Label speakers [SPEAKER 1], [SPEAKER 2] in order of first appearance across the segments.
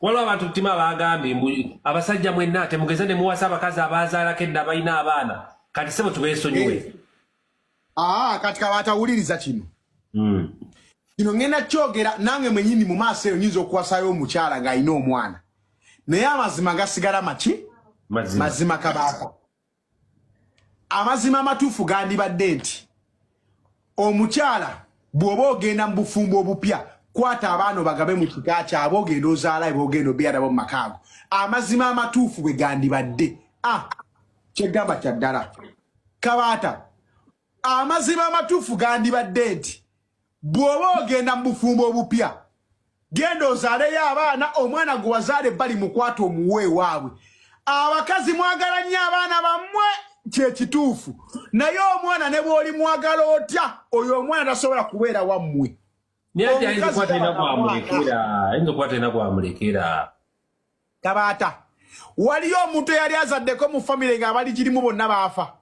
[SPEAKER 1] Wala abantu kutima bagambi abasajja mwenna temugeze ne muwasa abakazi abazaala kedda balina abaana kati sebo tubeesonyiwe.
[SPEAKER 2] Kati kabatawuliriza kino. Kino ngenda kyogera nange mwenyini mu maaso eyo nyinza okuwasayo omukyala ng'alina omwana. Naye amazima gasigala maki? Mazima Kabaka. Amazima amatuufu gandibadde nti omukyala bw'oba ogenda mu bufumbo obupya kwata abaana bagabe mu kika kyabwe ogenda ozaala bw'ogenda obyala bo mu makaago. Amazima amatuufu bwe gandibadde. Kyegamba kya ddala. Kabaata. Amazima amatuufu gandibadde nti bw'oba ogenda mu bufumbo obupya genda ozaaleyo abaana omwana gwe wazaala ebbali mukwata omuwe waabwe. Abakazi mwagala nnyo abaana bammwe kye kituufu. Naye omwana ne bw'oli mwagala otya oyo omwana tasobola kubeera wammwe.
[SPEAKER 1] Niye ayinza okuba talina gwamulekera.
[SPEAKER 2] Kabaata, waliyo omuntu eyali azaddeko mu famire ng'abali kirimu bonna baafa.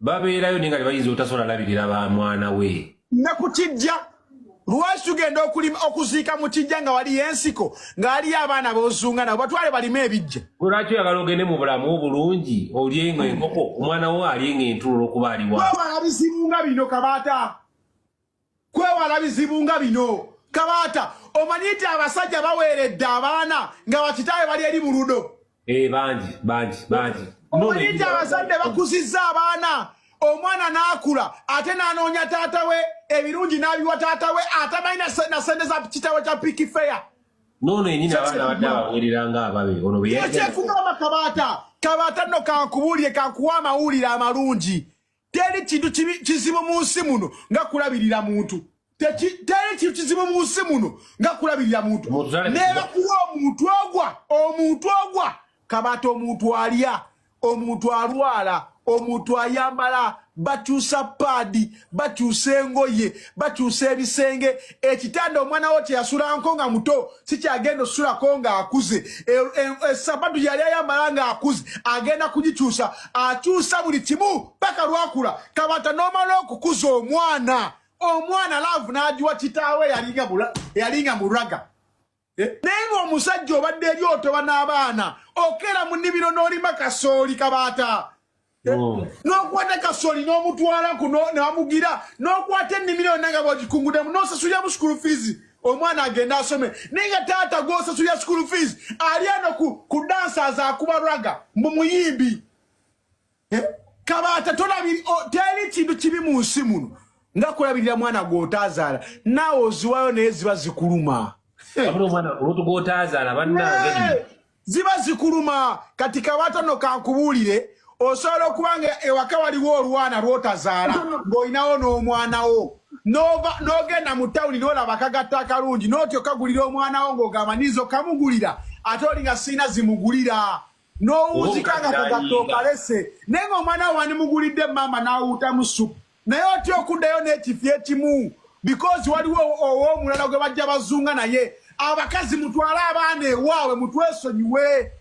[SPEAKER 1] Babeerayo naye nga bayinza obutasobola labirira ba mwana we.
[SPEAKER 2] Ne ku kijja lwaki tugenda okuziika mu kijja nga waliyo ensiko ng'aliyo abaana b'ozunga nabo batwale balime ebijja.
[SPEAKER 1] Lwaki oyagala ogende mu bulamu obulungi olyenga enkoko omwana wo alyenga entululu okuba ali wa.
[SPEAKER 2] Kwewala bizibu nga bino Kabaata. Kwewala bizibu nga bino Kabaata. Omanyi nti abasajja baweeredde abaana nga bakitaawe bali eri mu ludo.
[SPEAKER 1] Bangi.
[SPEAKER 2] Omanyi nti abazadde bakuzizza abaana. Omwana n'akula ate n'anoonya taata we ebirungi n'abiwa taata we atamanyi na sente za kitawe kya piki feya.
[SPEAKER 1] Nono enyini abaana badde abaweerera ng'ababe ono bye
[SPEAKER 2] ekyekugamba Kabaata nno kankubuulire kankuwa amawulire amalungi. Teri kintu kizibu mu nsi muno nga kulabirira muntu. Teri kintu kizibu mu nsi muno nga kulabirira muntu. Nebakuwa omuntu ogwa Kabaata omuntu alya omuntu alwala omuntu ayambala bakyusa paadi bakyusa engoye bakyusa ebisenge ekitanda omwana wo kyeyasulanko nga muto si kyagenda osulako nga akuze esabatu yali ayambala nga akuze agenda kugikyusa akyusa buli kimu paka lwakula Kabaata n'omala okukuza omwana laavu n'agiwa kitaawe yalinga muraga. Naye ng'omusajja obadde eri otoba n'abaana okera mu nnimiro n'olima kasooli Kabaata. N'okwata kasooli n'omutwala n'amugira n'okwata ennimiro yonna nga bw'ogikungudemu n'osasulira mu school fees omwana agenda asome. Naye nga taata gw'osasulira school fees ali eno ku dancers akuba raga mbu muyimbi. Kabaata teri kintu kibi mu nsi muno nga kulabirira mwana gw'otaazaala naawe oziwayo naye ziba zikuluma. Ziba zikuluma. Kati Kabaata no kankubuulire osobola okuba nga ewaka waliwo olwana lw'otazaala ng'olinawo n'omwana wo n'ogenda mu tawuni n'olaba kagatta akalungi n'otyo kagulira omwana wo ng'ogamba nizo kamugulira ate oli nga sirina zimugulira n'owuuzika nga kagatta okalese naye ng'omwana wo wandimugulidde maama n'awuutamu supu naye otya okuddayo n'ekifi ekimu because waliwo ow'omulala gwe bajja bazunga naye. Abakazi mutwala abaana ewaabwe mutwesonyiwe.